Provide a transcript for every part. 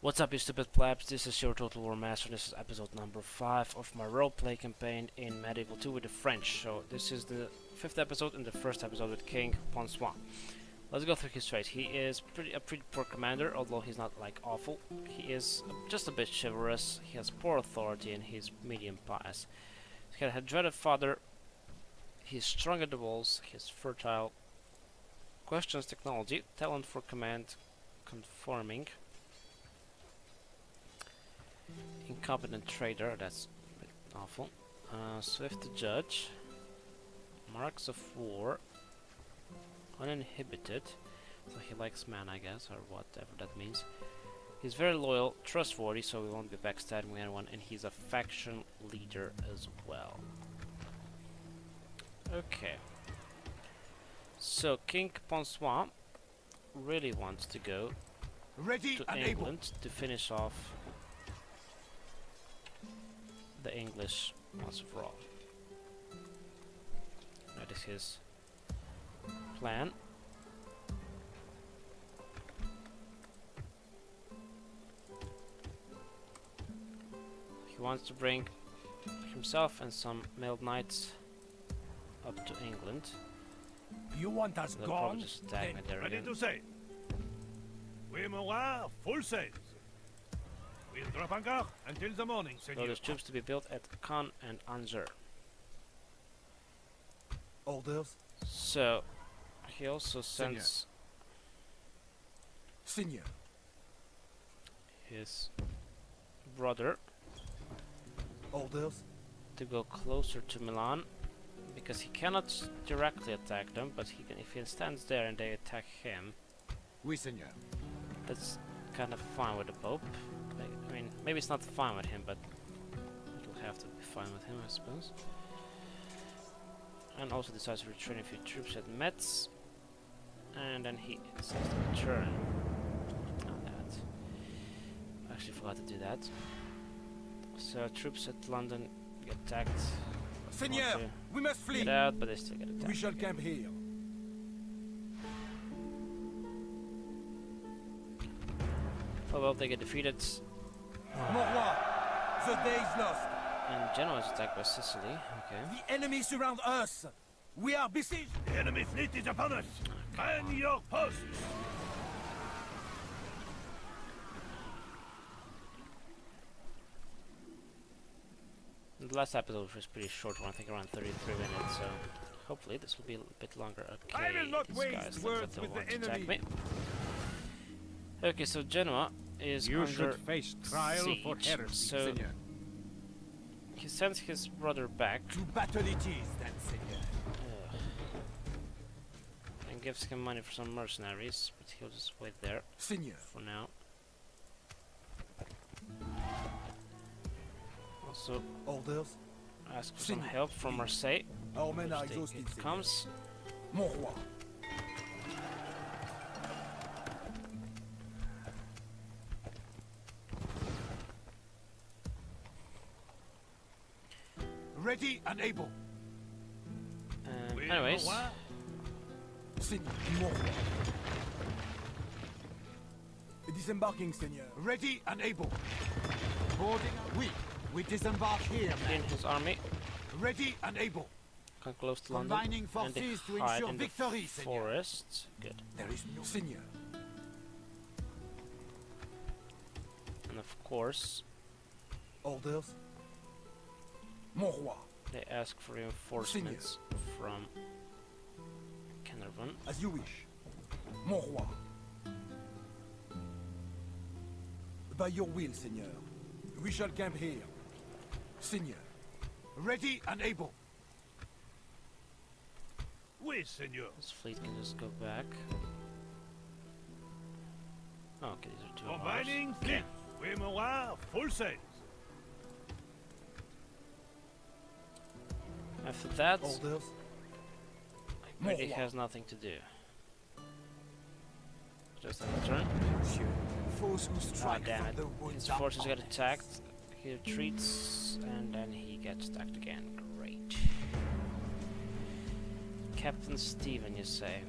What's up, you stupid plebs? This is your Total War Master. This is episode number 5 of my roleplay campaign in Medieval 2 with the French. So this is the 5th episode and the first episode with King Poncent. Let's go through his traits. He is a pretty poor commander, although he's not like awful. He is just a bit chivalrous, he has poor authority, and he's medium pious. He had a dreaded father, he's strong at the walls, he's fertile, questions technology, talent for command, conforming, incompetent trader, that's a bit awful, swift to judge, marks of war, uninhibited, so he likes man, I guess, or whatever that means. He's very loyal, trustworthy, so we won't be backstabbing anyone, and he's a faction leader as well. Okay. So King Poncent really wants to go to England to finish off the English once for all. That is his plan. He wants to bring himself and some mailed knights up to England. You want us They'll gone? probably just attack me there Ready again. to say. We are full sails. We'll drop anchor until the morning, So senor. there's troops to be built at Caen and Angers. Orders? So he also sends Seigneur. his brother Orders? to go closer to Milan, because he cannot directly attack them, but he can, if he stands there and they attack him, Oui, Seigneur. that's kind of fine with the Pope. I mean, maybe it's not fine with him, but it'll have to be fine with him, I suppose. And also decides to return a few troops at Metz, and then he decides to return. Not that. I actually forgot to do that. So troops at London get attacked. Seigneur, Want to we must flee. get out, but they still get attacked. We shall camp here. Oh well, they get defeated, Mon roi, the day is lost. and Genoa is attacked by Sicily. Okay. The enemy surround us. We are besieged. The enemy fleet is upon us. Man your posts. The last episode was pretty short one, I think around 33 minutes, so hopefully this will be a bit longer. Okay, I will not these waste guys words don't with want the to attack enemy. me. Okay, so Genoa is You under should face trial for siege, heresy, so Seigneur. he sends his brother back To battle it is, then, Seigneur. and gives him money for some mercenaries, but he'll just wait there Seigneur. for now. Also Orders? ask for some Seigneur. help from Marseille, Our men are which exhausted, it Seigneur. comes. Mon roi. Ready and able. We Anyways, are Seigneur. Mon roi. Disembarking, Seigneur. Ready and able. Boarding. We disembark here, in his army Ready and able. come close to London, Combining and they forces to hide ensure in victory, the Seigneur. forest. Good. There is no Seigneur. And of course, Orders? Mon roi. they ask for reinforcements from Caernarvon. As you wish. Mon roi. By your will, Seigneur. We shall camp here. Seigneur. Ready and able. Oui, senor. This fleet can just go back. Oh, okay, these are two of ours. Combining fleet. We are full sails. After that, Orders? really More. has nothing to do. Just have a turn. Monsieur. Foes who Ah, strike damn from it. the wounds His are forces get ours. attacked. He retreats, and then he gets attacked again. Great. Captain Stephen, you say?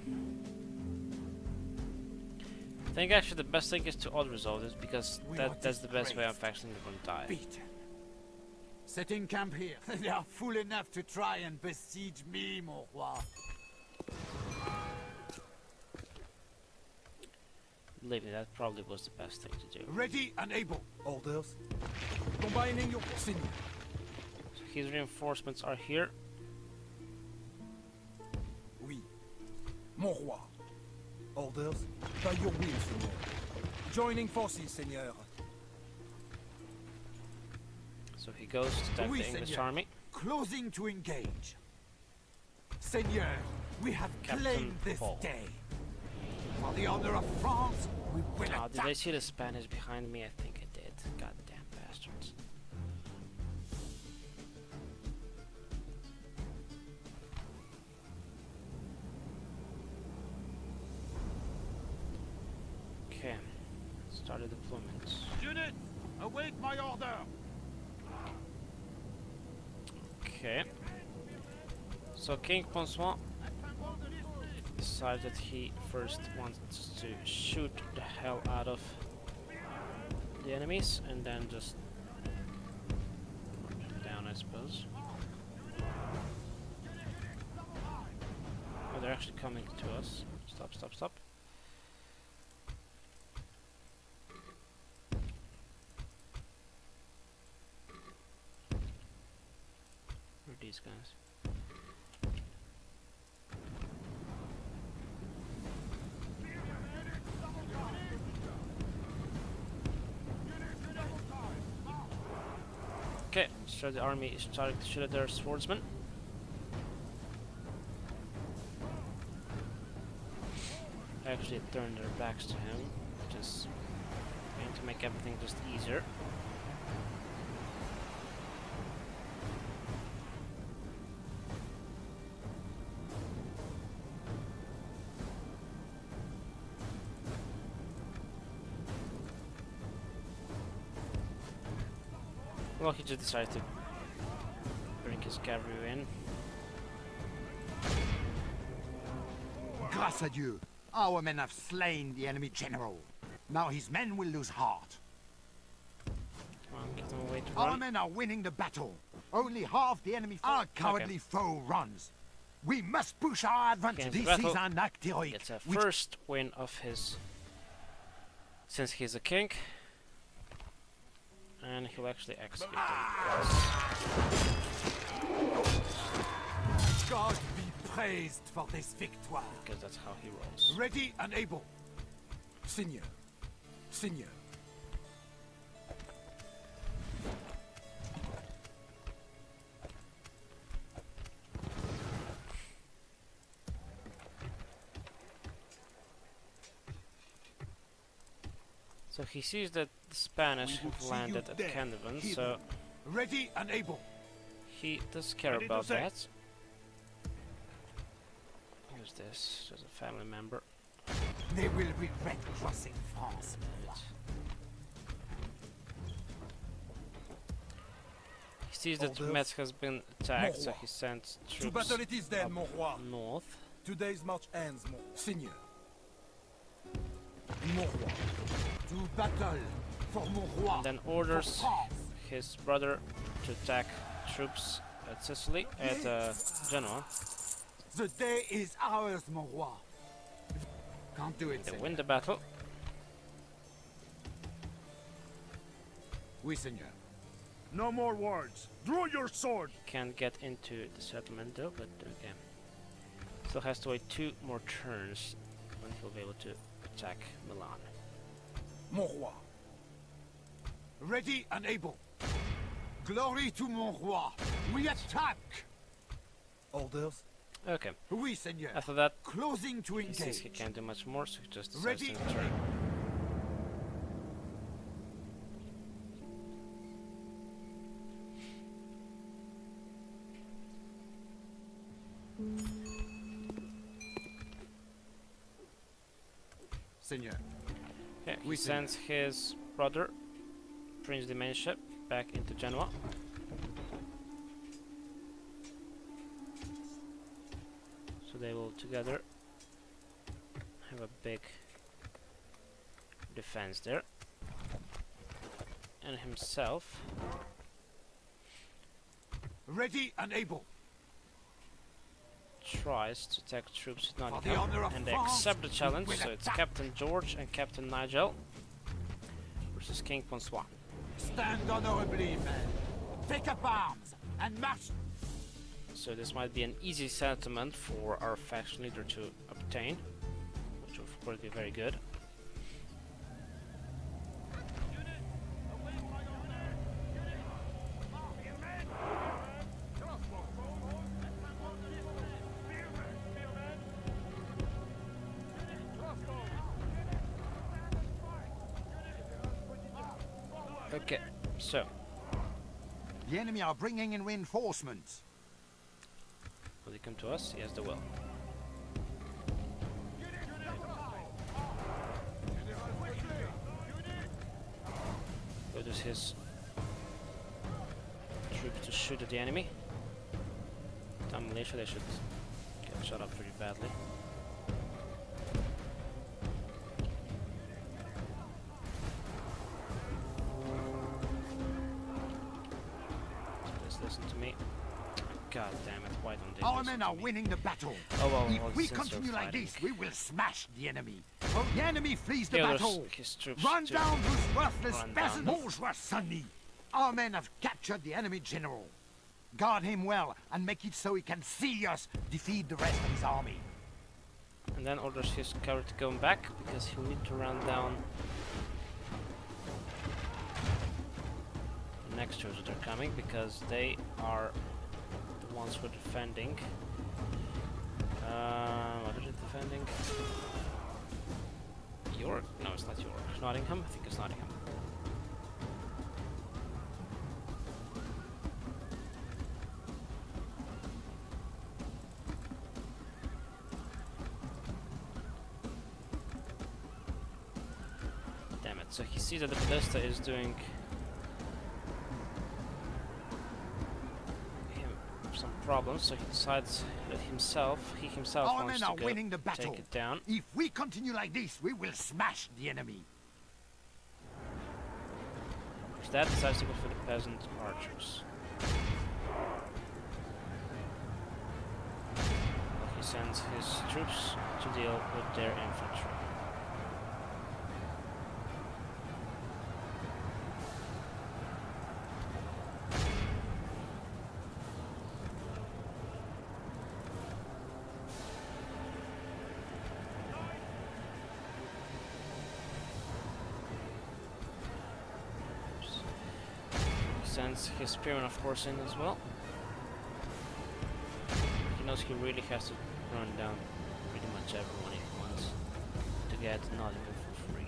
I think actually the best thing is to auto-resolve this because We are that's the best way of disgraced. actually going to die. Beat. Setting camp here. They are fool enough to try and besiege me, mon roi. Believe me, that probably was the best thing to do. Ready and able. Orders. Combining your signal. So his reinforcements are here. Oui. Mon roi. Orders. By your will, seigneur. Joining forces, seigneur. So he goes to attack Oui, the English seigneur. army. Closing to engage. Seigneur, we have Captain claimed this Paul. day. For the honor of France, we will Oh, did attack. I see the Spanish behind me? I think I did. Goddamn bastards. Okay, start the deployment. Units, await my order. Okay. So King Poncent decided that he first wants to shoot the hell out of the enemies and then just knock them down, I suppose. Oh, they're actually coming to us. Stop, stop, stop. Where are these guys? Okay, so the army is starting to shoot at their swordsmen. Actually turn their backs to him, which is going to make everything just easier. Well, he just decided to bring his cavalry in. Grâce à Dieu, our men have slain the enemy general. Now his men will lose heart. Come on, give them a way to Our run. men are winning the battle. Only half the enemy. Our cowardly foe runs. We must push our advantage. Against the This battle. is an act heroic. Gets a which first win of his, since he's a king, and he'll actually execute them. God be praised for this victoire. Because that's how he rolls. Ready and able. Seigneur. Seigneur. So he sees that the Spanish We will have see landed you at dead, Canevin, heathen. so Ready and able. he does care Ready to about say. that. Who's this? Just a family member. They will regret crossing France. He sees that Orders. Metz has been attacked, so More. he sends To troops battle it is then, up mon roi. north. Today's march ends, mon Seigneur. Mon roi. To battle for mon roi. And then For orders France. his brother to attack troops at Sicily, at Genoa. The day is ours, mon roi. Can't do it, They Seigneur. win the battle. Oui, Seigneur. No more words. Draw your sword. Can't get into the settlement though, but okay. Still has to wait 2 more turns when he'll be able to attack Milan. Mon roi. Ready and able. Glory to mon roi. We attack. Orders. Okay, Oui, Seigneur. after that, Closing to he sees engage. he can't do much more, so he just decides Ready. to return. Seigneur. Yeah, he We sends his brother, Prince Dementia, back into Genoa. So they will together have a big defense there. And himself Ready and able. tries to attack troops at For the Nottingham, honor of and they France, accept the we challenge, will so it's attack. Captain George and Captain Nigel versus King Poncent. Stand honorably, men. Take up arms and march. So this might be an easy settlement for our faction leader to obtain, which will of course be very good. Okay, so The enemy are bringing in reinforcements. will he come to us? Yes, they will. Orders his troops to shoot at the enemy. Town militia, they should get shot up pretty badly. Please listen to me. God damn it, why don't they Our listen men to are me? winning the battle. Oh well, If we since continue they're like fighting. this, we will smash the enemy. The enemy flees the He orders battle. his troops Run to down those worthless run down. peasants. Bourgeois Sonny. Our men have captured the enemy general. Guard him well and make it so he can see us defeat the rest of his army. And then orders his cavalry to go back because he'll need to run down the next troops that are coming, because they are the ones who are defending. What are they defending? York? No, it's not York. Nottingham? I think it's Nottingham. Damn it. So he sees that the ballista is doing him some problems, so he decides that he himself Our wants men to are go winning the battle. take it down. If we continue like this, we will smash the enemy. That decides to go for the peasant archers. He sends his troops to deal with their infantry. Sends his spearmen, of course, in as well. He knows he really has to run down pretty much everyone he wants to get Nottingham for free.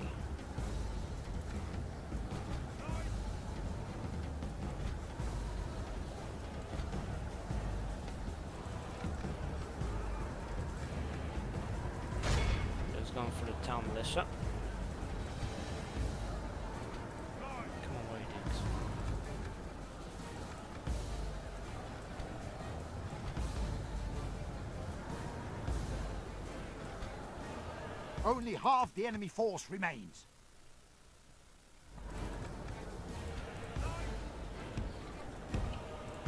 He's going for the town militia. Come on, what are you doing? Only half the enemy force remains.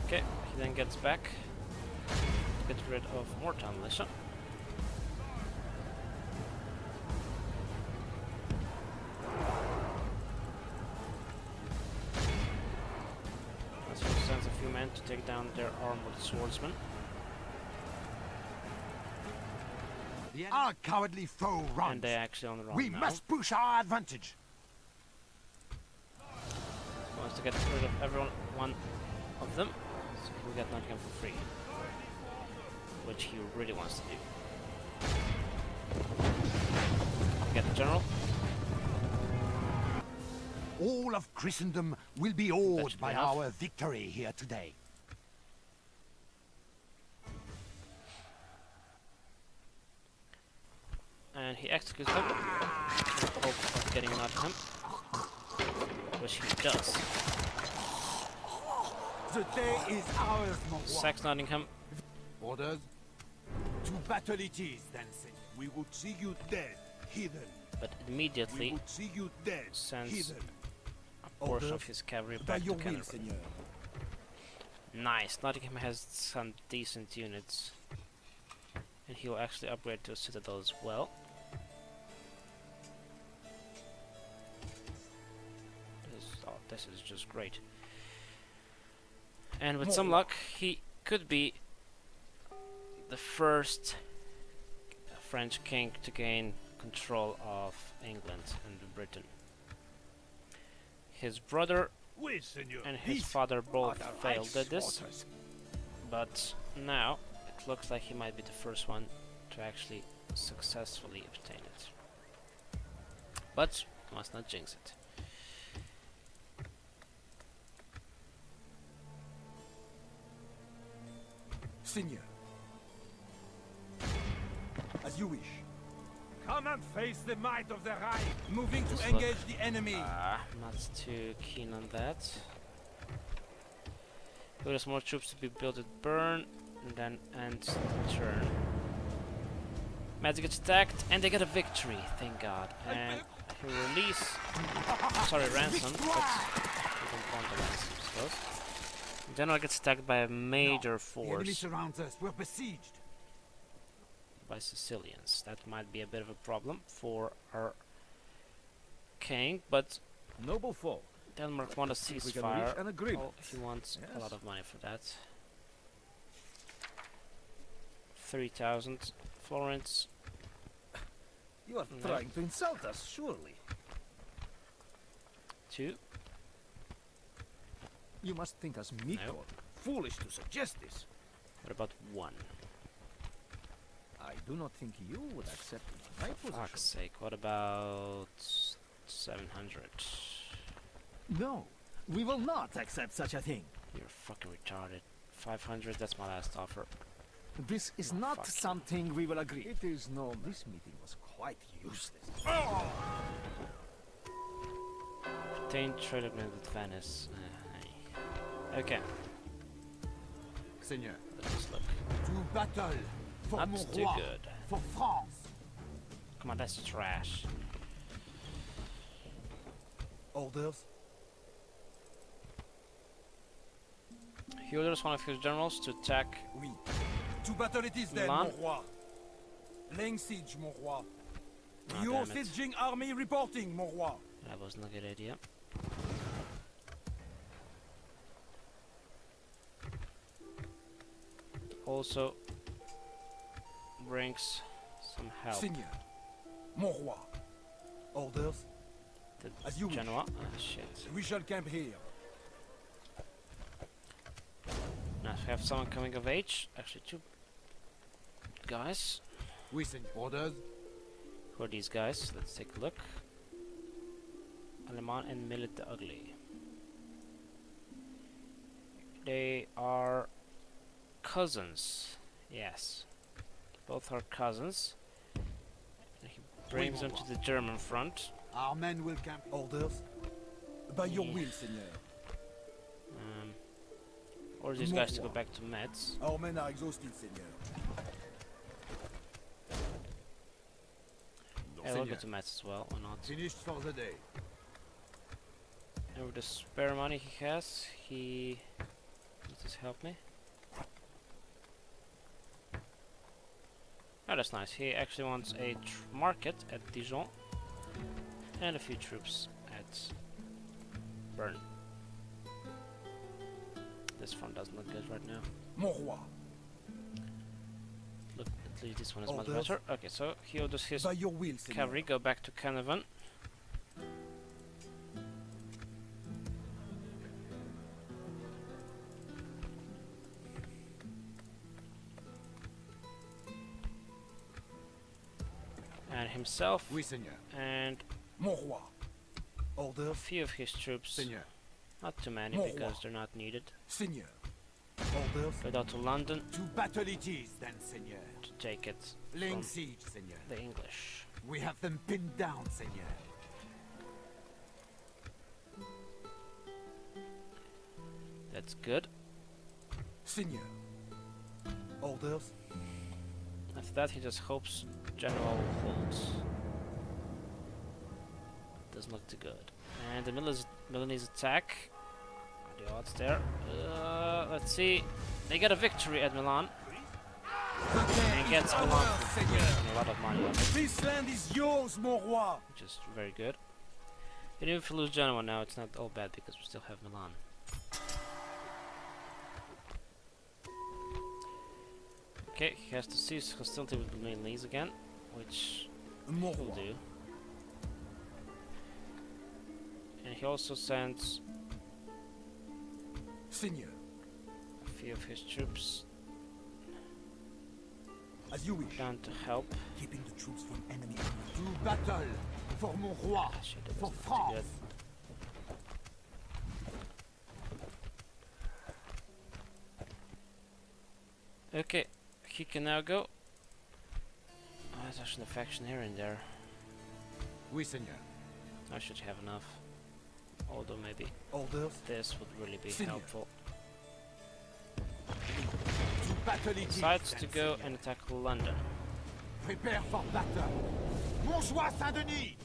Okay, he then gets back to get rid of more town militia. So he sends a few men to take down their armored swordsmen. Our cowardly foe runs. And they actually on the run We now. must push our advantage. He wants to get rid of one of them, so he'll get Nottingham for free. Which he really wants to do. Get the general. All of Christendom will be That awed should be by enough. our victory here today. And he executes them in the hope of getting Nottingham, which he does. The day is ours, mon roi. Sacks Nottingham. Orders? To battle it is, then, Seigneur. We would see you dead, hidden, but We immediately would see you dead, sends heathen. a portion of Orders. his cavalry By back to your will, Canterbury. Seigneur. Nice, Nottingham has some decent units. And he'll actually upgrade to a citadel as well. This is just great. And with some luck, he could be the first French king to gain control of England and Britain. His brother Oui, Seigneur. and his Peace. father both Other failed ice at this, waters. but now it looks like he might be the first one to actually successfully obtain it. But must not jinx it. Seigneur. As you wish. Come and face the might of the Rhine. Moving Just to look. engage the enemy. Not too keen on that. There's more troops to be built at Bern, and then ends the turn. Mads gets attacked, and they get a victory, thank God. And he release, ransom, but we don't want the ransom, so. General gets attacked by a major The enemy force surrounds us. We're besieged. by Sicilians. That might be a bit of a problem for our king, but Noble foe. Denmark wants a We can reach ceasefire. an agreement. Oh, he wants a Yes. lot of money for that. 3,000 florins. You are No. trying to insult us, surely. 2. You must think us meek No. or foolish to suggest this. What about 1? I do not think you would accept my For position. fuck's sake, what about 700? No, we will not accept such a thing. You're fucking retarded. 500, that's my last offer. This is Oh, not fuck. something we will agree. It is known this meeting was quite useless. Obtain trade agreement with Venice. Okay, Seigneur. let's just look. To battle for Not mon too roi, good. for France. Come on, that's trash. Orders. He orders one of his generals to attack. Oui. To battle it is then, Milan. mon roi. Laying siege, mon roi. Oh, Your damn it. sieging army reporting, mon roi. That wasn't a good idea. Also brings some help. Seigneur. Mon roi. Orders. to as you wish. Genoa. Ah, shit. We shall camp here. Now we have someone coming of age. Actually, 2 guys. Oui, Seigneur. Orders. Who are these guys? Let's take a look. Aleman and Millet the Ugly. They are cousins. Yes. Both are cousins. And he brings them to the German front. Our men will camp. Orders. By your Yeah. will, Seigneur. Or these guys to go back to Metz. Our men are exhausted, Seigneur. Yeah, we'll go Seigneur. to Metz as well, or not. Finished for the day. And with the spare money he has, he... Does this help me? Oh, that's nice. He actually wants a market at Dijon. And a few troops at Bern. This front doesn't look good right now. Mon roi. Look, at least this one is much Orders. better. Okay, so he orders his By your will, Seigneur. cavalry go back to Canavan. And himself Oui, Seigneur. and Mon roi. a Orders. few of his troops, Seigneur. not too many Mon because roi. they're not needed, Seigneur. Orders. go down to London To battle it is then, Seigneur. to take it Laying from siege, Seigneur. the English. We have them pinned down, Seigneur. That's good. Seigneur. Orders. After that he just hopes General holds. Doesn't look too good. And the Milanese attack. The odds there. Let's see. They get a victory at Milan. And gets Milan for a lot of money on it, This land is yours, mon roi. which is very good. And even if we lose Genoa now, it's not all bad because we still have Milan. Okay, he has to cease hostility with the Milanese again, which Mon will roi. do. And he also sends Seigneur, a few of his troops as you wish. down to help. Keeping the troops from enemy. To battle for mon roi, Actually, that for doesn't look too France. good. Okay, he can now go. Oh, there's actually a faction here and there. Oui, seigneur. I should have enough. Although maybe Orders this would really be Seigneur. helpful. to battle it is. Decides to go and attack London. Prepare for battle. Montjoie Saint-Denis.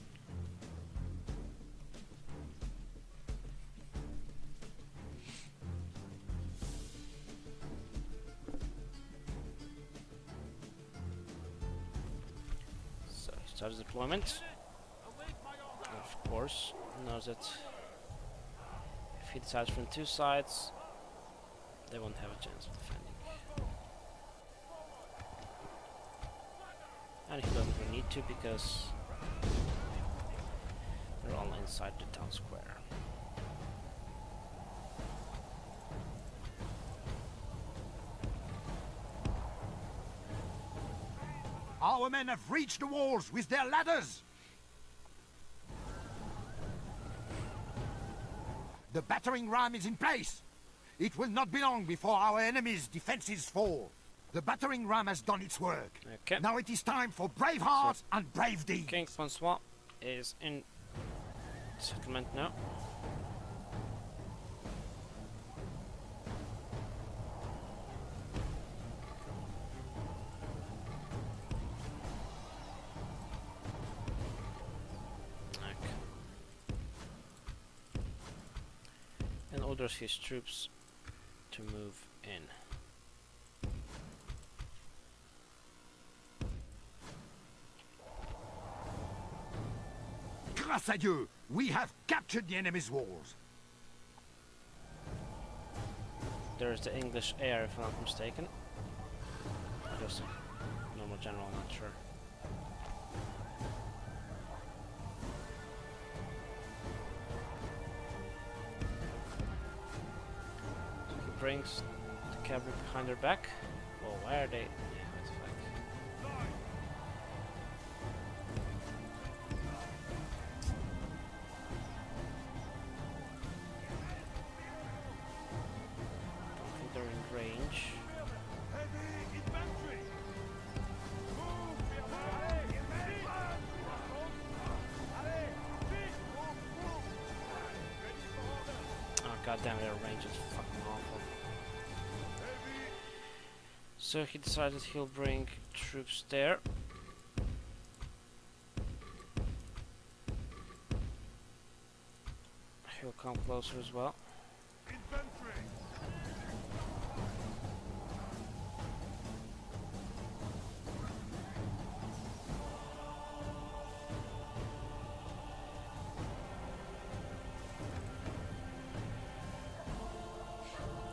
So he starts deployment. Of course, knows that if he decides from two sides, they won't have a chance of defending. And he doesn't really need to because they're all inside the town square. Our men have reached the walls with their ladders. The battering ram is in place. It will not be long before our enemy's defenses fall. The battering ram has done its work. Okay. Now it is time for brave hearts and brave deeds. King Poncent is in settlement now. Okay. And orders his troops to move in. Grâce à Dieu, we have captured the enemy's walls. There's the English heir, if I'm not mistaken. Or just a normal general, I'm not sure. So he brings the cavalry behind their back. Well, why are they? Yeah, what the fuck. Don't think they're in range. Heavy infantry! Oh goddamn, their range is fucking awful. So he decided he'll bring troops there. He'll come closer as well. Infantry!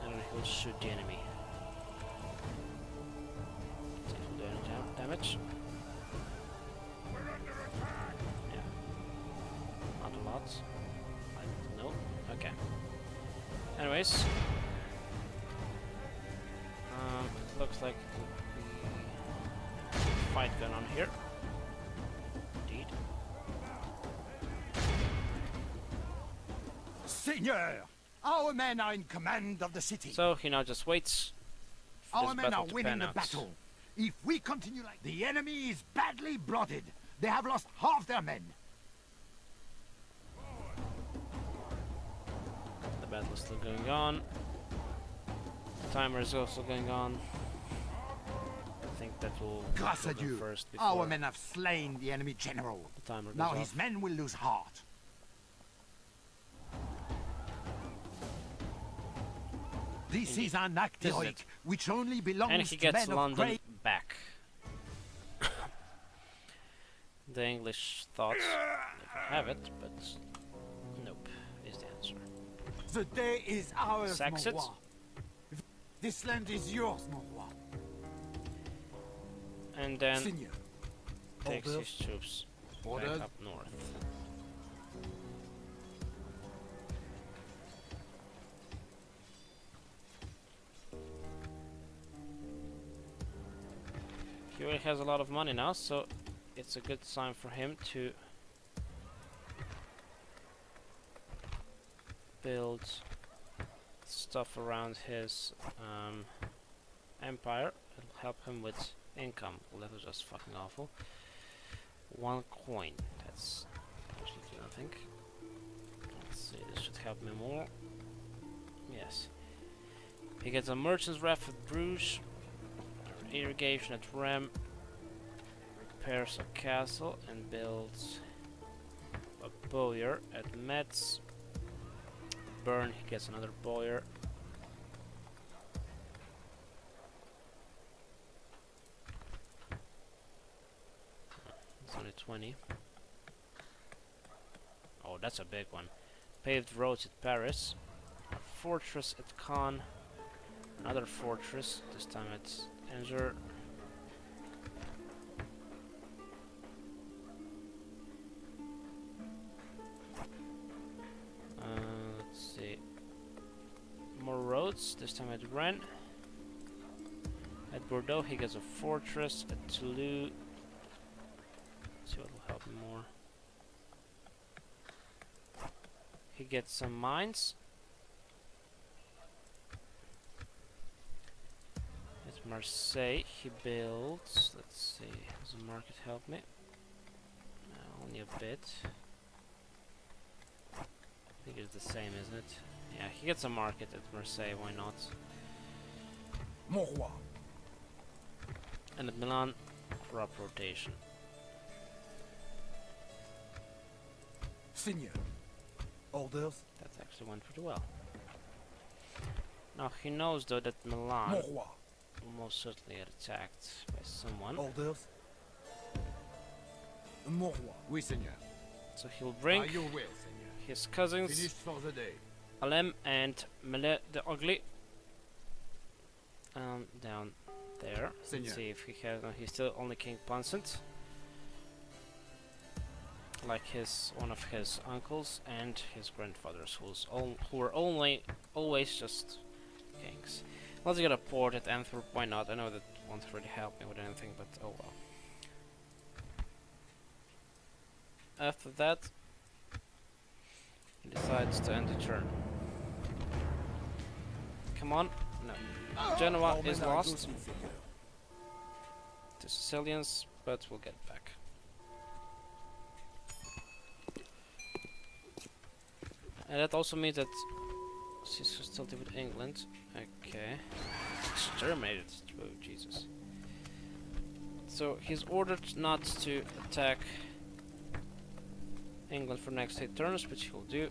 And then he'll shoot the enemy. See if he'll do any damage. Yeah. Not a lot. No. Okay. Anyways. Looks like it could be a fight going on here. Indeed. Seigneur, our men are in command of the city. So he now just waits for Our this men battle are to winning pan the out. battle. If we continue like the enemy is badly blooded. They have lost half their men. The battle is still going on. The timer is also going on. I think that will Grâce à go Dieu, first before our men have slain the enemy general. the timer goes Now off. his men will lose heart. This Indeed. is an act This is heroic, it. which only And belongs he to gets men of London great... back. The English thought they could have it, but nope, is the answer. The day is ours, Sacks mon it. roi. This land is yours, mon roi. And then Seigneur. takes Orders. his troops back Orders. up north. He already has a lot of money now, so it's a good sign for him to build stuff around his empire. It'll help him with income. Well, that was just fucking awful. 1 coin. That's absolutely nothing. Let's see, this should help me more. Yes. He gets a merchant's raft at Bruges, irrigation at Rem, repairs a castle and builds a bowyer at Metz. Bern, he gets another bowyer. It's only 20. Oh, that's a big one. Paved roads at Paris. A fortress at Caen. Another fortress, this time at Angers. Let's see. More roads, this time at Rennes. At Bordeaux he gets a fortress. At Toulouse, let's see what will help him more. He gets some mines. At Marseille he builds, let's see, does the market help me? Only a bit. I think it's the same, isn't it? Yeah, he gets a market at Marseille, why not? Mon roi. And at Milan, crop rotation. Seigneur. Orders. That actually went pretty well. Now he knows though that Milan Mon roi. will most certainly get attacked by someone. Orders. Mon roi. Oui, Seigneur. So he'll bring By your will, Seigneur. his cousins Finished for the day. Alem and Mele the Ugly down there. Seigneur. Let's see if he has. No, he's still only King Poncent, like one of his uncles and his grandfathers, who were always just kings. Let's get a port at Antwerp. Why not? I know that won't really help me with anything, but oh well. After that, he decides to end the turn. Come on. No. Genoa All is men are lost good, Seigneur. to Sicilians, but we'll get back. And that also means that she's hostility with England. Okay. Exterminated. Oh, Jesus. So he's ordered not to attack England for next 8 turns, which he'll do.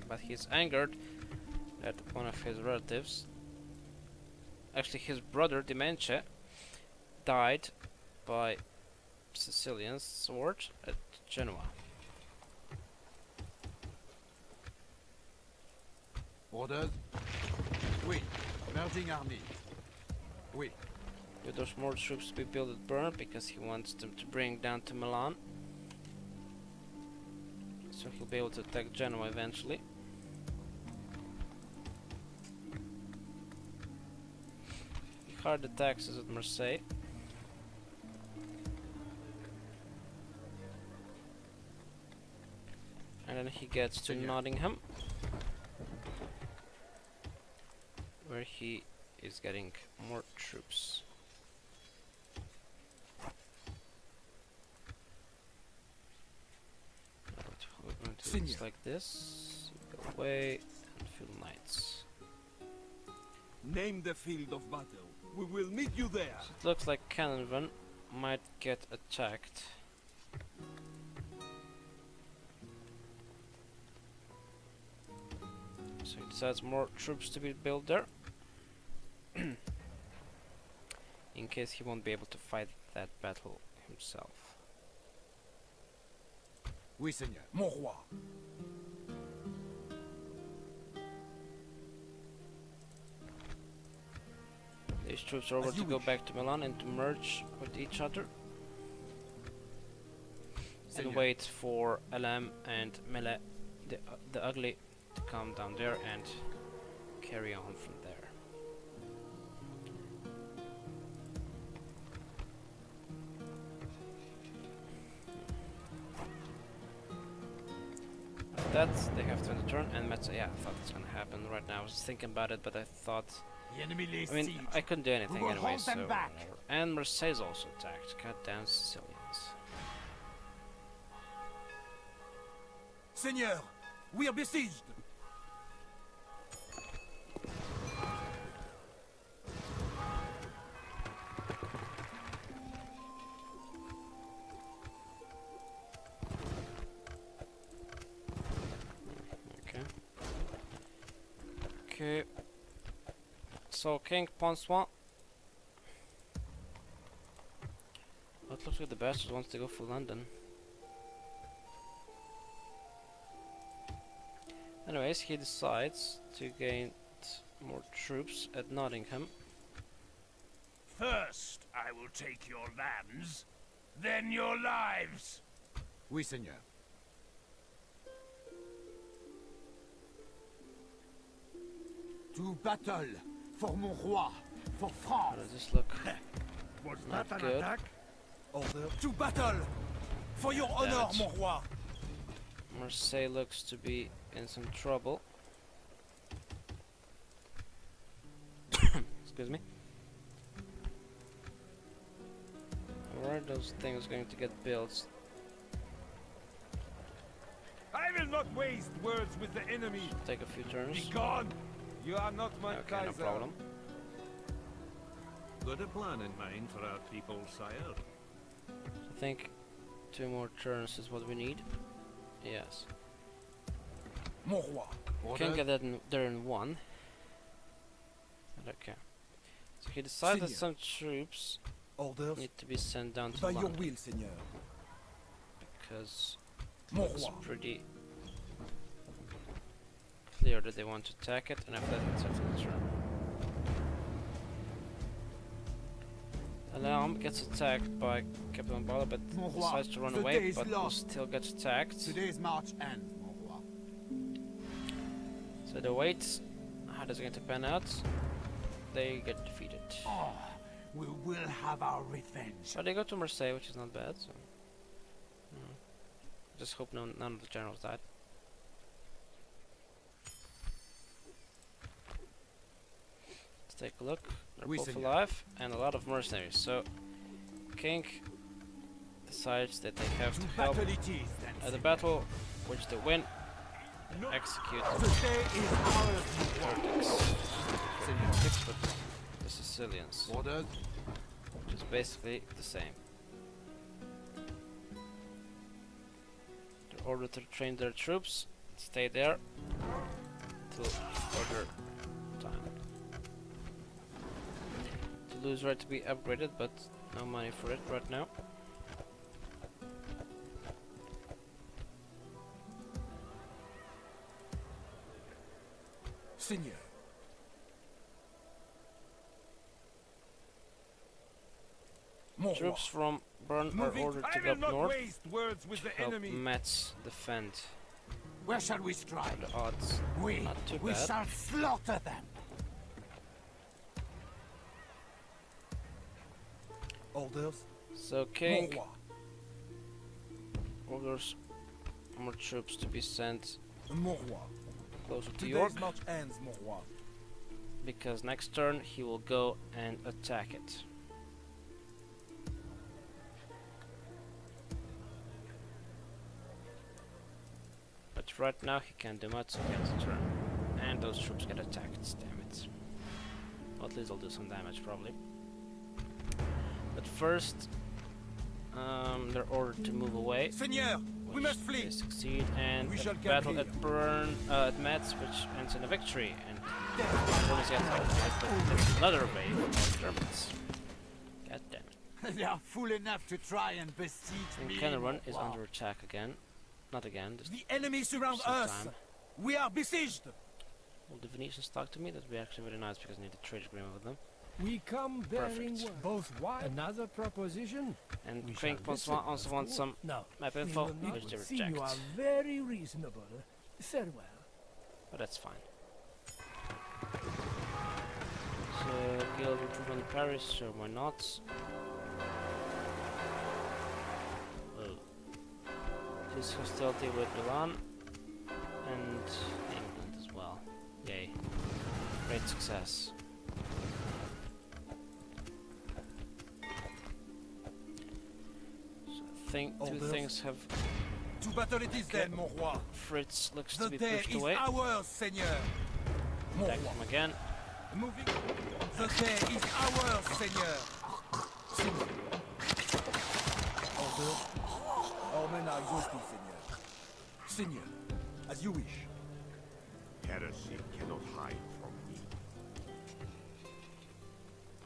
But he's angered that one of his relatives, actually his brother Dimenche, died by Sicilian sword at Genoa. Orders? Oui. Merging army. Oui. There's more troops to be built at Bern because he wants them to bring down to Milan. So he'll be able to attack Genoa eventually. He hired the taxes at Marseille. And then he gets to Seigneur. Nottingham, where he is getting more troops. We're going to do this Seigneur. like this. Go away and fill knights. Name the field of battle. We will meet you there. So it looks like Cannonvan might get attacked. decides more troops to be built there. In case he won't be able to fight that battle himself. Oui, seigneur. Mon roi. These troops are over As you to go wish. back to Milan and to merge with each other. And Seigneur. wait for Elam and Mele, the ugly, to come down there and carry on from there. That they have to end the turn, and yeah, I thought it's gonna happen right now. I was thinking about it, but I thought, The enemy lays I mean, siege. I couldn't do anything will anyway, hold so them back. whatever. And Merciless also attacked. Goddamn Sicilians. Seigneur, we are besieged. Okay. Okay. So King Poncent. It looks like the bastard wants to go for London. Anyways, he decides to gain more troops at Nottingham. First, I will take your lands, then your lives. Oui, seigneur. To battle for mon roi, for How France. does this look? Was Not that an good. attack? Order. To battle! For your honor, Damage. mon roi! Marseille looks to be in some trouble. Excuse me. Where are those things going to get built? I will not waste words with the enemy. Take a few turns. Be gone! You are not my Okay, no Kaiser. problem. Got a plan in mind for our people, sire. I think 2 more turns is what we need. Yes. Mon roi. Can't get that there in 1. But okay. So he decided that Seigneur. some troops Orders. need to be sent down to By your London will, seigneur. because Mon it's roi. pretty clear that they want to attack it, and after that it's after the turn. Alarm gets attacked by Captain Bala, but Mon roi, decides to run the away, day is but will lost. still get attacked. Today's march ends, mon roi. So they wait. How does it going to pan out? They get defeated. Oh, we will have our revenge. But they go to Marseille, which is not bad. So, just hope none of the generals died. Let's take a look. They're Oui, both seigneur. alive, and a lot of mercenaries. So, King decides that they have To to help battle it is, then. at the seigneur. battle, which they win. Execute Today is ours, mon roi. Heretics, but the Sicilians, Orders. which is basically the same. They're ordered to train their troops, stay there till further time. To lose right to be upgraded, but no money for it right now. Seigneur. Mon Troops from Bern are Moving. ordered I to go will up not north waste words with to the help enemy. Metz defend. Where shall we strike? The odds We, not too we bad. shall slaughter them. Orders. So Mon King roi. orders more troops to be sent Mon roi. closer to Today's York, march ends, mon roi. because next turn he will go and attack it. But right now he can't do much, so he ends the turn. And those troops get attacked, damn it. Well, at least they'll do some damage, probably. But first, they're ordered to move away, Seigneur, We must flee. They succeed, and We a shall camp battle here. at Bern, at Metz, which ends in a victory. And Polish gets another wave of Germans. God damn it. They are fool enough to try and besiege And me. Kenneron is Wow. under attack again. Not again, this The enemy surrounds some us. time. We are besieged. Will the Venetians talk to me? That would be actually very nice because I need a trade agreement with them. We come bearing Perfect. word. Both wide. Another proposition? And We King shall Poncent listen, also of wants course. some No. map We info, will not. which they See, you reject. are very reasonable. Farewell. But that's fine. So, guild improvement in Paris, sure, why not? Oh. This hostility with Milan and England as well. Yay. Great success. So I think two Orders. things have. To battle it is Okay. then, mon roi. Fritz looks The to be day pushed is away. ours, Seigneur. Mon Attack roi. him again. Moving. The day is ours, Seigneur. Seigneur. Order. Our men are exhausted, Seigneur. Seigneur, as you wish. Heresy cannot hide from me.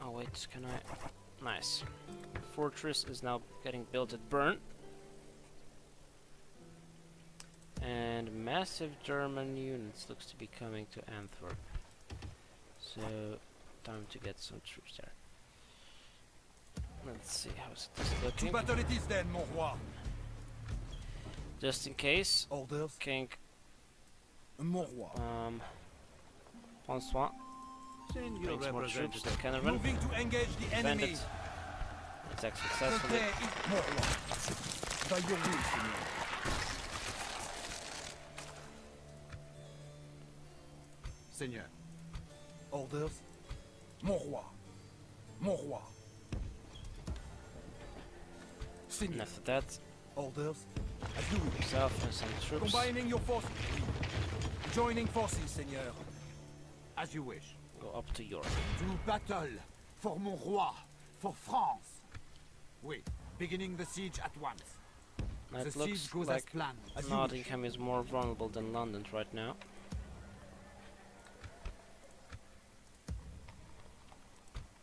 Oh wait, can I? Nice. Fortress is now getting built at Bern. And massive German units looks to be coming to Antwerp. So, time to get some troops there. Let's see, how's this To looking? battle it is then, mon roi. Just in case, Orders. King Mon roi. Poncent Send your brings more troops to representative. Kenneron. Moving to engage the enemy. Defend it. Attack The successfully. day is mon roi. By your will, Seigneur. Seigneur. Orders. Mon roi. Mon roi. And Seigneur. after that, Orders. As you wish. himself and some troops. Combining your forces. Joining forces, Seigneur. As you wish. Go up to York. To battle for mon roi, for France. Oui, beginning the siege at once. Now The it looks siege goes like as planned. As you Nottingham is more vulnerable than London right now.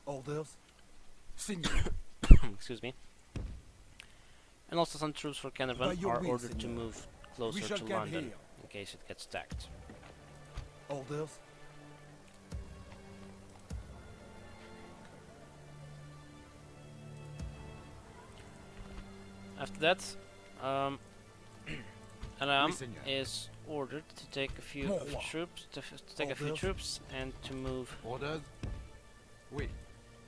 Orders. Seigneur. Excuse me. And also some troops for By Kenneron your are will, ordered to Seigneur. move We closer shall to camp London here. in case it gets attacked. Orders. After that, Alam Oui, Seigneur. is ordered to take a few Mon of roi. troops, to take a few Orders. troops and to move Orders? Oui,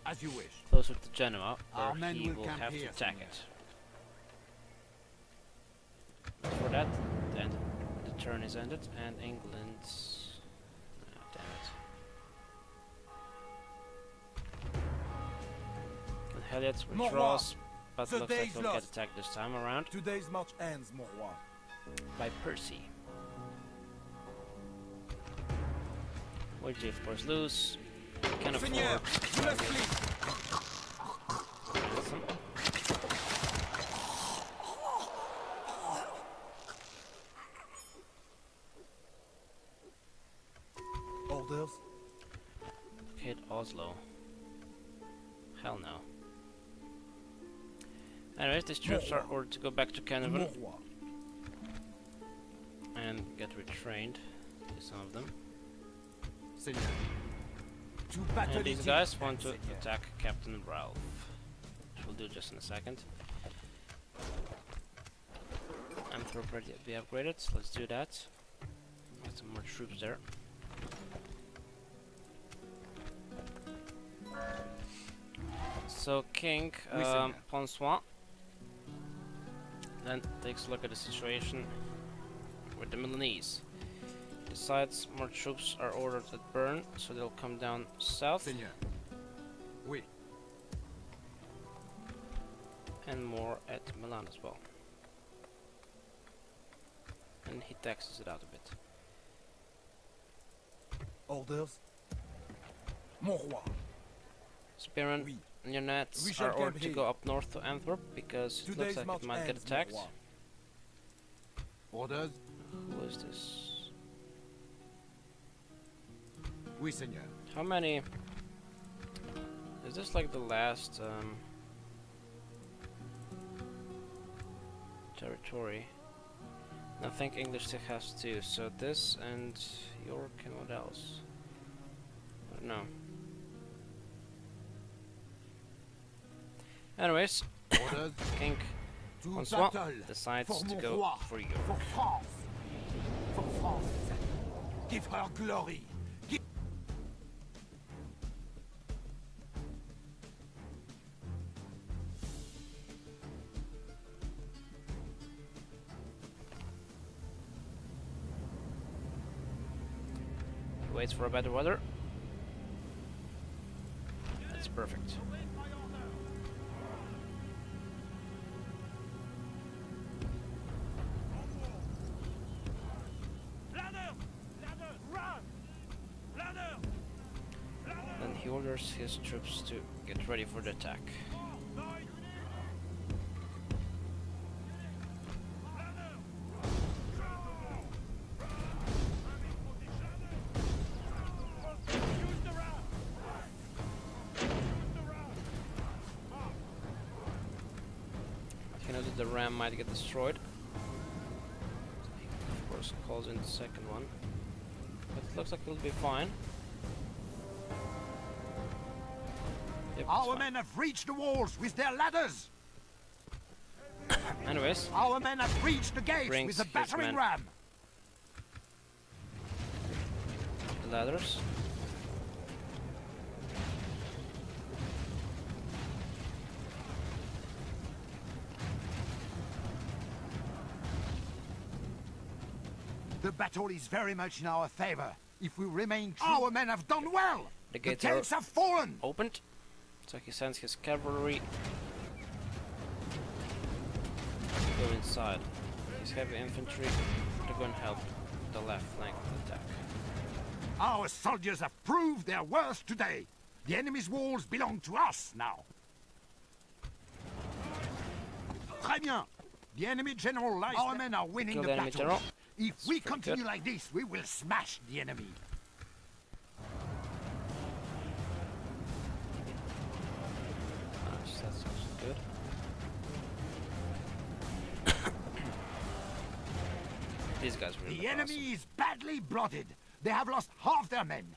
as you wish. closer to Genoa, Our where men he will will camp have to here, attack Seigneur. it. But for that, the turn is ended, and England. Ah, damn it. And Heliot Mon roi. withdraws, but The looks like day's he'll get lost. attacked this time around Today's march ends, mon roi. by Percy. Which they of course lose. Can Seigneur, afford you must flee. ransom. Orders. Hit Oslo. Hell no. Anyways, these troops are ordered to go back to Mon Kenneron roi. and get retrained. Some of them. Seigneur. To battle And these it is guys then, want to Seigneur. attack Captain Ralph. Which we'll do just in a second. Antwerp ready to be upgraded, so let's do that. Get some more troops there. So King Oui, Seigneur. Poncent then takes a look at the situation with the Milanese. Decides more troops are ordered at Bern, so they'll come down south, Seigneur. Oui, and more at Milan as well. And he taxes it out a bit. Orders. Mon roi. Spearman Oui. and your nets We shall are ordered camp to here. go up north to Antwerp because it looks Today's like march it might get ends, mon attacked. roi. Orders? Who is this? Oui, Seigneur. How many? Is this like the last territory? I think English still has two, so this and York and what else? I don't know. Anyways, Orders? King To Poncent battle! decides For to mon go roi! for York. For France! For France! Give her glory! Give Waits for a better weather. That's perfect. Then he orders his troops to get ready for the attack. He knows that the ram might get destroyed. So he of course calls in the second one. But it looks like it'll be fine. Yep, it's Our fine. men have reached the walls with their ladders. Anyways, Our men have reached the gates Brings with the his battering men. ram. the ladders. The battle is very much in our favor. If we remain true, our men have done well. The The gates are gates have fallen. opened. So he sends his cavalry to go inside. His heavy infantry to go and help the left flank of the attack. Our soldiers have proved their worth today. The enemy's walls belong to us now. Très bien. The enemy general lies. Our men are winning Kill the the enemy battle. general. If That's we pretty continue good. like this, we will smash the enemy. Nice, that's also good. These guys really The look enemy awesome. is badly blooded. They have lost half their men.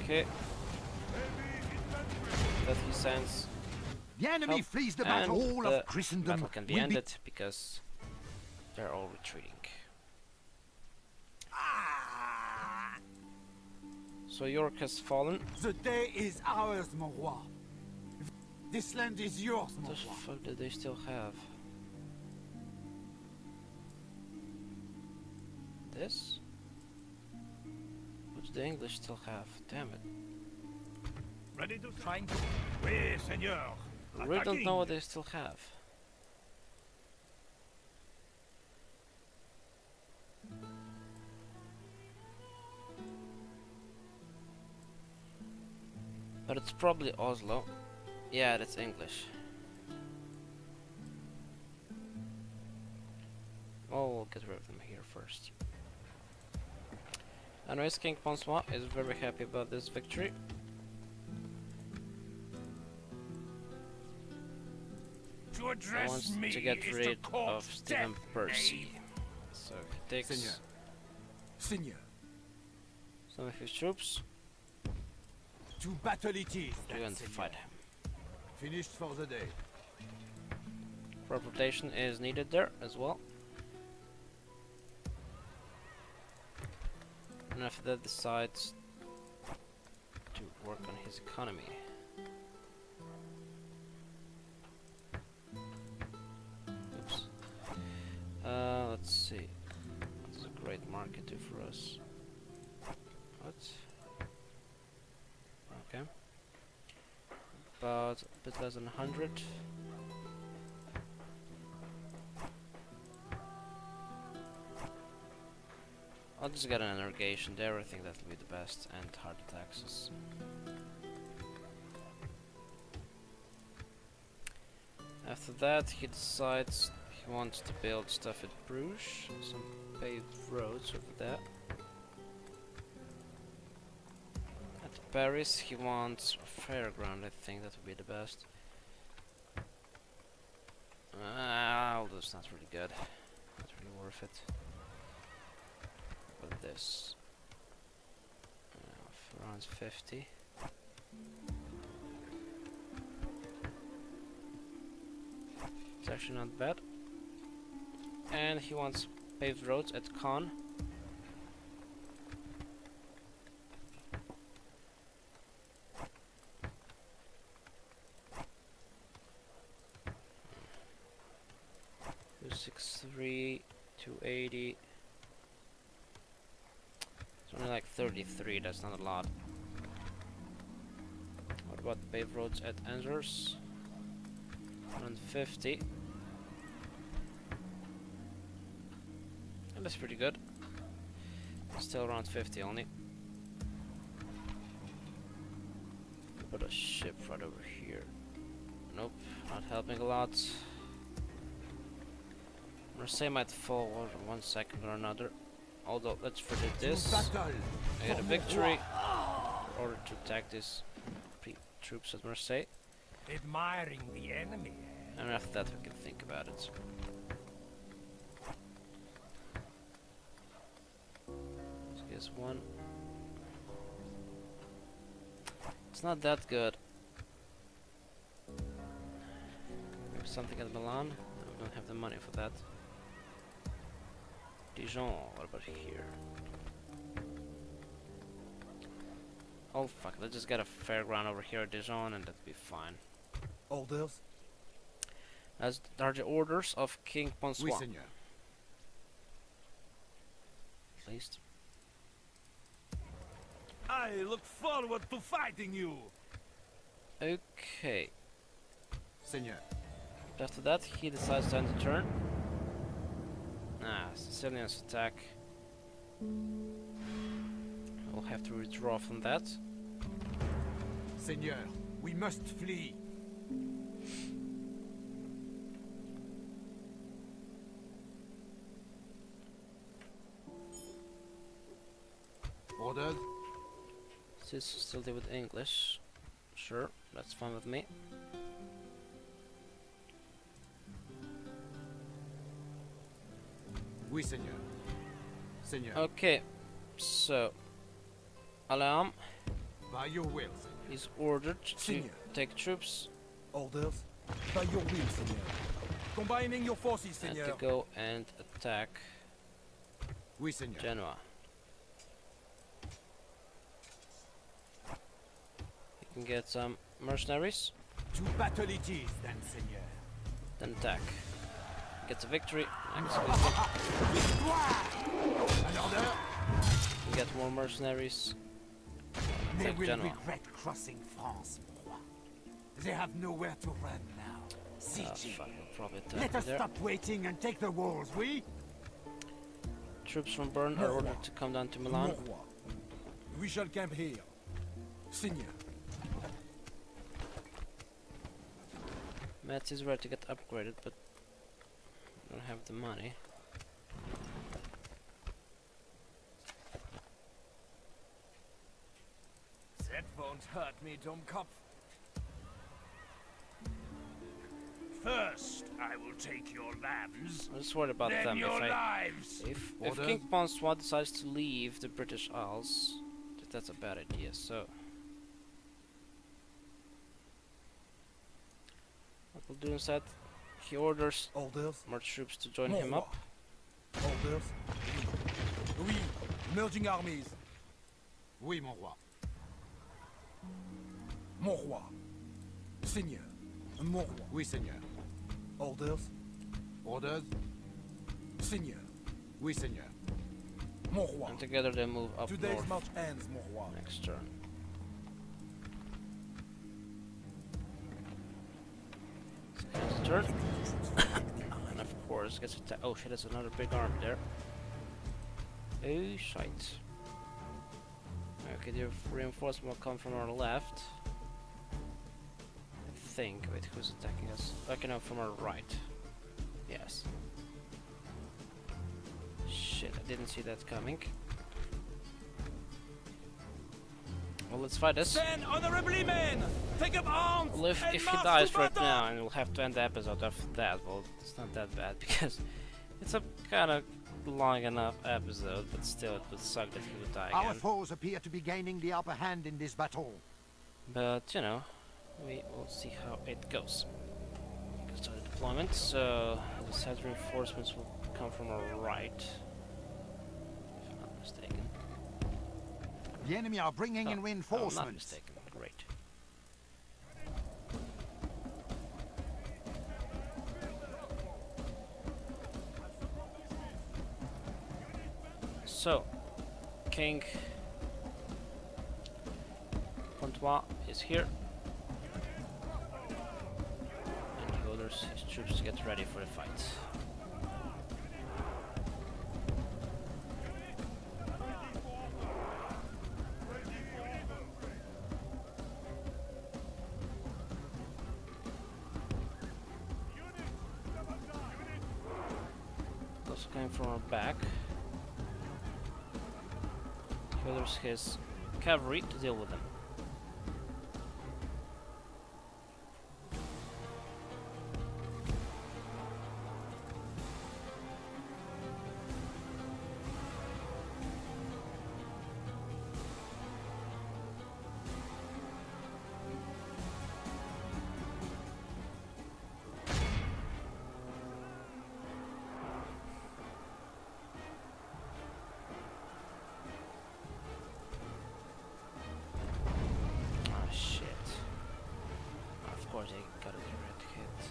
Okay. That he sends. The enemy Help, flees the and battle the of Christendom. battle can be will ended because they're all retreating. So York has fallen. The day is ours, mon roi. This land is yours, mon What the roi. fuck do they still have? This? What do the English still have? Damn it. Ready to trying to. Oui, Seigneur. I really don't know Attacking. what they still have. But it's probably Oslo. Yeah, that's English. Oh, we'll get rid of them here first. Anyways, King Poncent is very happy about this victory. To He address wants me to get is rid to court of Stephen death, Percy. knave. So he takes Seigneur. Seigneur, some of his troops to battle it is, to then, go and Seigneur. fight him. Finished for the day. Reputation is needed there as well. And after that decides to work on his economy. Oops. Let's see. What does a great market do for us? What? Okay. About a bit less than 100. I'll just get an irrigation there, I think that'll be the best, and harder taxes. After that, he decides he wants to build stuff at Bruges, some paved roads over there. At Paris, he wants a fairground. I think that would be the best. Although it's not really good, not really worth it. But this, around 50. It's actually not bad. And he wants paved roads at Caen. Two 63, 280. It's only like 33, that's not a lot. What about paved roads at Angers? 150. And that's pretty good. Still around 50 only. Put a ship right over here. Nope, not helping a lot. Marseille might fall in 1 second or another. Although, let's forget this. I get a victory in order to attack these troops at Marseille. Admiring the enemy. And after that we can think about it. So here's one. It's not that good. Maybe something at Milan. I don't have the money for that. Dijon, what about here? Oh fuck, let's just get a fairground over here at Dijon and that'll be fine. Orders? As are the orders of King Poncent. Oui, seigneur. At least. I look forward to fighting you. Okay. Seigneur. After that, he decides to end the turn. Sicilians attack. We'll have to withdraw from that. Seigneur, we must flee. Orders? This still deal with English. Sure, that's fine with me. Oui, seigneur. Seigneur. Okay, so Alarm By your will, seigneur. is ordered to Seigneur. take troops Orders? By your will, Seigneur. Combining your forces, and to Seigneur. go and attack Oui, seigneur. Genoa. You can get some mercenaries, To battle it is, then, Seigneur. then attack. Gets a victory. Next victory. An order? You get more mercenaries. They Take will Genoa. regret crossing France, mon roi. They have nowhere to run now. Ah, Siege. fuck, we'll probably attack Let me us there. stop waiting and take the walls, we? Troops from Bern are ordered to come down to Milan. Mon roi. We shall camp here. Seigneur. Metz is ready to get upgraded, but don't have the money. That won't hurt me, Dummkopf. First, I will take your lands, I'm just worried about then them. your If lives. Orders? King Poncent decides to leave the British Isles, that's a bad idea. So what we'll do instead, he orders Orders? more troops to join Mon him roi. up. Orders? Oui. Merging armies. Oui, mon roi. Mon roi. Seigneur. Mon roi. Oui, seigneur. Orders? Orders? Seigneur. Oui, seigneur. Mon roi. And together they move up Today's north march ends, mon roi. next turn. Second turn. And of course gets attacked. Oh shit, there's another big army there. Oh shite. Okay, the reinforcement will come from our left. I think. Wait, who's attacking us? Like, from our right. Yes. Shit, I didn't see that coming. Well, let's fight this. Stand honorably, men! Take up arms! Well, if he dies right now, and we'll have to end the episode after that, well, it's not that bad, because it's a kind of long enough episode, but still it would suck that he would die Our again. foes appear to be gaining the upper hand in this battle. But, we will see how it goes. We can start the deployment, so the set reinforcements will come from our right, if I'm not mistaken. The enemy are bringing in I'm not reinforcements. mistaken. Great. So, King Poncent is here, and he orders his troops to get ready for the fight. Also coming from our back. He orders his cavalry to deal with them. They got a direct hit.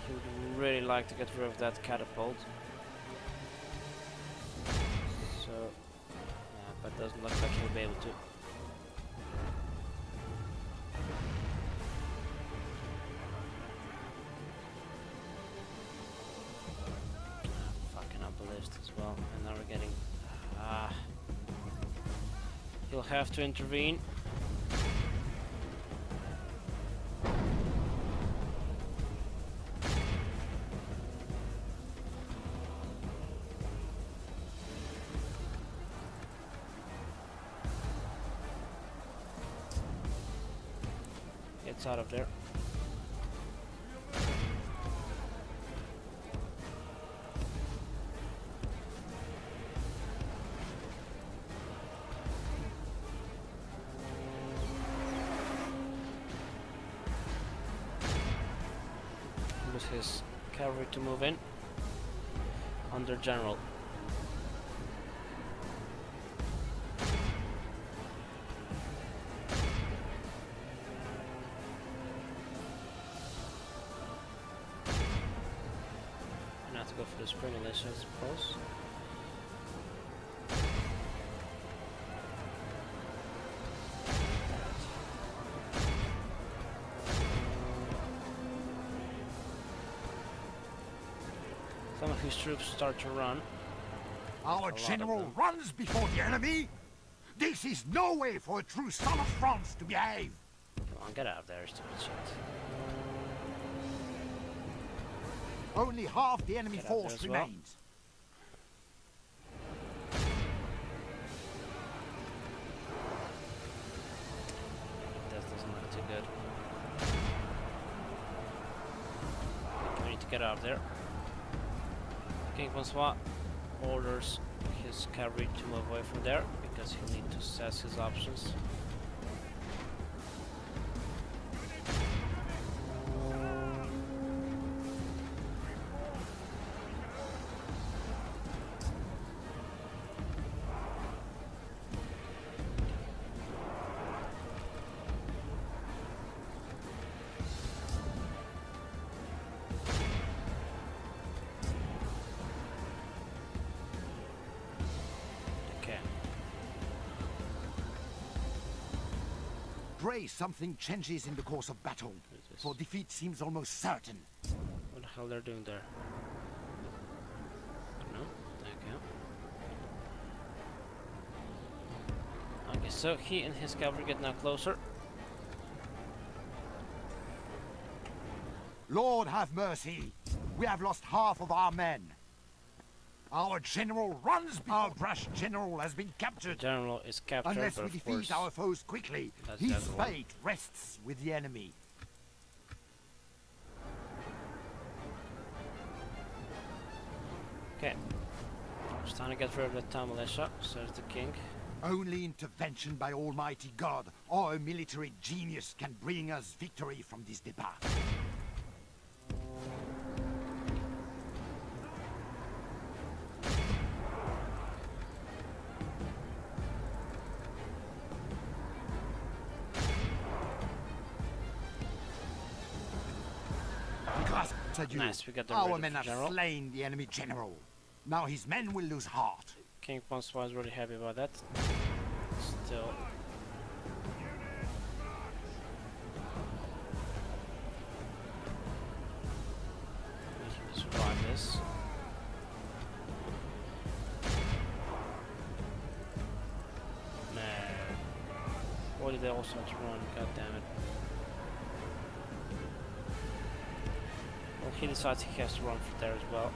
He would really like to get rid of that catapult. So, yeah, but doesn't look like he'll be able to. As well, and now we're getting he'll have to intervene. Gets out of there. His cavalry to move in under general. And have to go for the spring militia, I suppose. Some of his troops start to run. Our general runs before the enemy? This is no way for a true son of France to behave! Come on, get out of there, stupid shit. Only half the enemy Get out there force as well. remains. That doesn't look too good. We need to get out of there. King Poncent orders his cavalry to move away from there because he'll need to assess his options. Pray something changes in the course of battle, for defeat seems almost certain. What the hell they're doing there? No, So he and his cavalry get now closer. Lord have mercy. We have lost half of our men. Our general runs. Our brush general has been captured. General is captured, Unless but we of defeat course our foes quickly, that's the his other one. fate rests with the enemy. Okay. It's time to get rid of the town militia, says the king. Only intervention by Almighty God or a military genius can bring us victory from this debacle. Grâce à Dieu, Nice, we got the our rid men of have the general. slain the enemy general. Now his men will lose heart. King Poncent is really happy about that. Still. We can survive this. No. Why did they also have to run? God damn it. Well, he decides he has to run for there as well.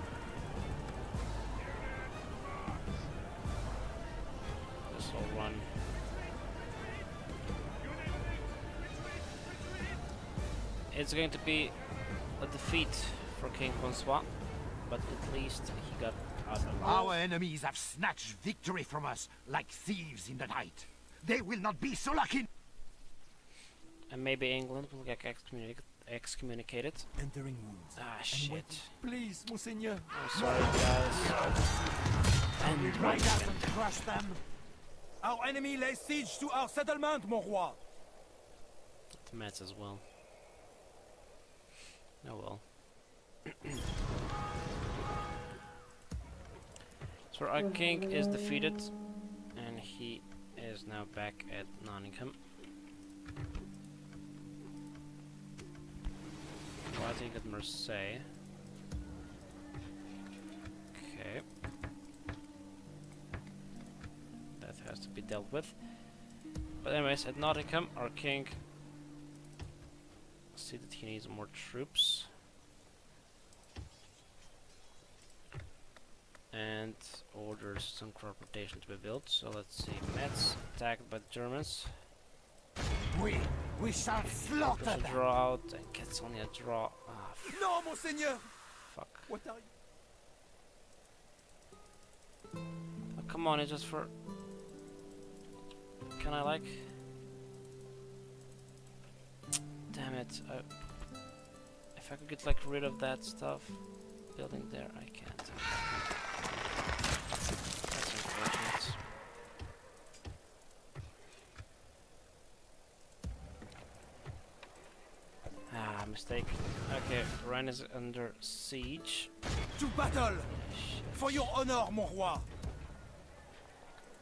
This will run. It's going to be a defeat for King Poncent, but at least he got out alive. Our enemies have snatched victory from us like thieves in the night. They will not be so lucky. And maybe England will get excommunicated. Entering wounds. Ah, And shit. waiting. Please, Monseigneur. I'm sorry, guys. And Ride out and crush them. Our enemy lays siege to our settlement, mon roi. the Mets as well. Oh well. So our king is defeated, and he is now back at Nottingham. Fighting at Marseille. Okay. That has to be dealt with. But anyways, at Nottingham, our king see that he needs more troops. And orders some transportation to be built. So let's see. Metz attacked by the Germans. We shall slaughter There's a them. draw out and gets only a draw. Ah, No, Monseigneur. fuck. What are you? Oh, come on, it's just for... Can I like... Damn it. If I could get like rid of that stuff building there, I can't. That's unfortunate. Ah, mistake. Okay, Rennes is under siege. To battle Shit. for your honor, mon roi.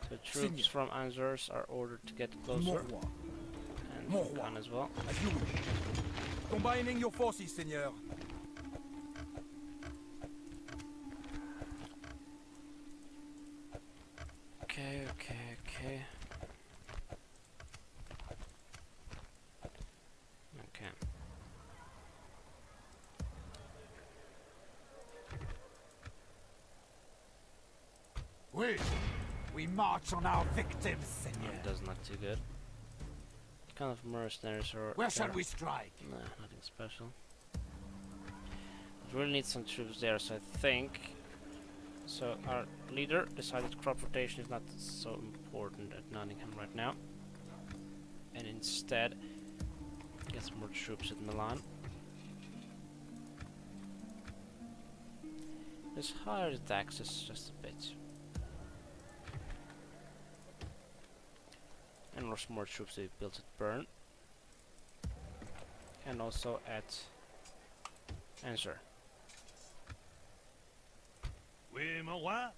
The troops from Angers are ordered to get Mon closer. roi. And Mon from roi. Caen as well. As you wish. Combining your forces, Seigneur. Okay. Okay. We march on our victims, Seigneur. That doesn't look too good. What kind of mercenaries or... Where shall we strike? Nah, nothing special. We really need some troops there, so I think... So our leader decided crop rotation is not so important at Nottingham right now. And instead get some more troops at Milan. Let's higher the taxes just a bit. And there's more troops to be built at Bern. And also at Answer. Oui, mon roi.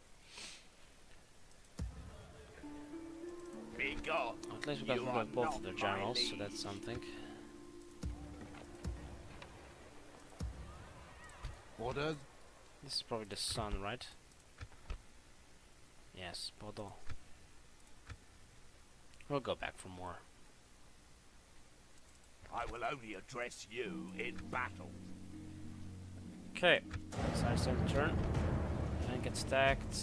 At least we got rid of both of their generals, so that's something. Orders? This is probably the sun, right? Yes, Bordeaux. We'll go back for more. I will only address you in battle. Okay, so I start the turn and get stacked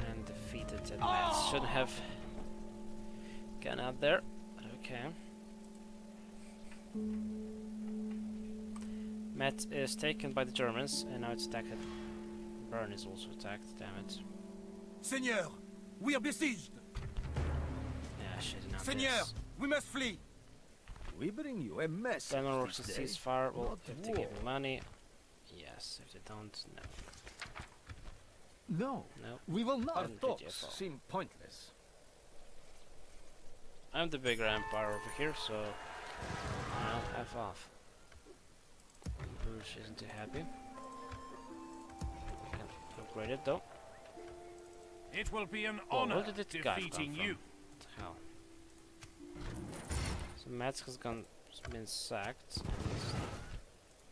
and defeated. And Matt shouldn't have gone out there. Okay. Matt is taken by the Germans and now it's attacked. Bern is also attacked, damn it. Seigneur, we are besieged. Yeah, shit, not Seigneur, this. we must flee. We bring you a message Denmark works a today. ceasefire. Well, Not if they war. give me money, yes. If they don't, no. No, No. we will not. Our Didn't hit you talks at all. seem pointless. I'm the bigger empire over here, so I'll F off. Bruges isn't too happy. I can upgrade it though. It will be an Whoa, honor where did this guy come defeating from? you. What the hell? So Metz has been sacked and is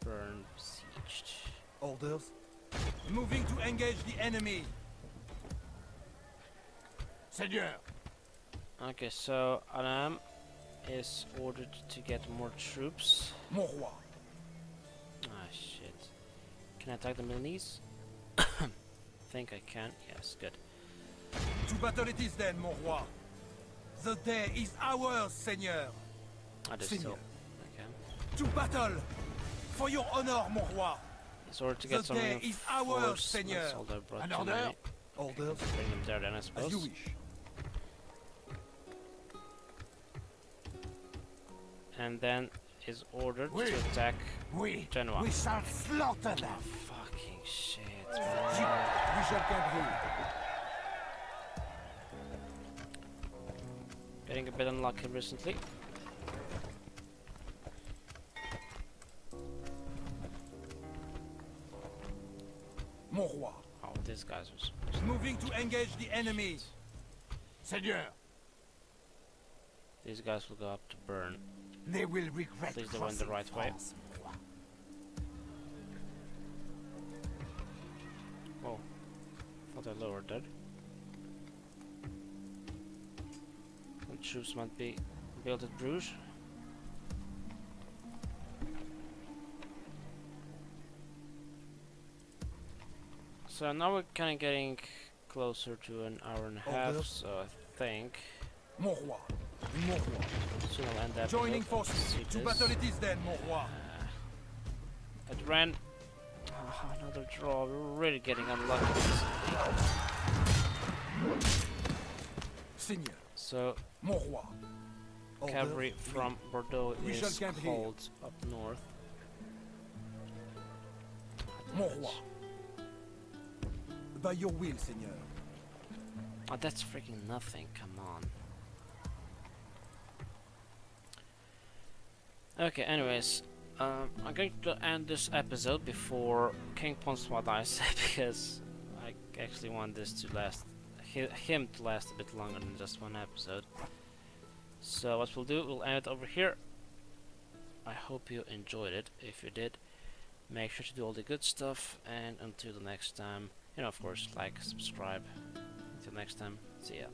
burned, besieged. Orders. Moving to engage the enemy. Seigneur, Okay, so Anam is ordered to get more troops. Mon roi. Ah shit. Can I attack the Milanese? Think I can. Yes, good. To battle it is then, mon roi. The day is ours, Seigneur. I just Seigneur. still. Okay. To battle. For your honor, mon roi. It's ordered to get The some day is ours, reinforcements, Seigneur. although I brought An too order? many. Orders. Bring them there then, I As suppose. you wish. And then is ordered Oui. to attack We Genoa. shall slaughter them. Fucking shit. We shall camp here. Getting a bit unlucky recently. Mon roi. Oh, these guys was. Moving to engage the enemy. Seigneur, These guys will go up to Bern. They will regret At least they went the crossing right way. France, mon roi. Oh, thought I lowered that. Some troops might be built at Bruges. So now we're kind of getting closer to an hour and a half, Orders. so I think Mon roi. Mon roi. soon I'll end that. Joining episode. forces. See To this. battle it is then, mon roi. It ran. Another draw. We're really getting unlucky. Seigneur. So Mon roi. Orders. cavalry from Bordeaux We shall is camp here. called up north. Mon roi. By your will, Seigneur. Oh, that's freaking nothing. Come on. Okay, anyways, I'm going to end this episode before King Poncent dies because I actually want this to last, him to last a bit longer than just one episode. So what we'll do, we'll end it over here. I hope you enjoyed it. If you did, make sure to do all the good stuff, and until the next time, you know, of course, like, subscribe. Until next time, see ya.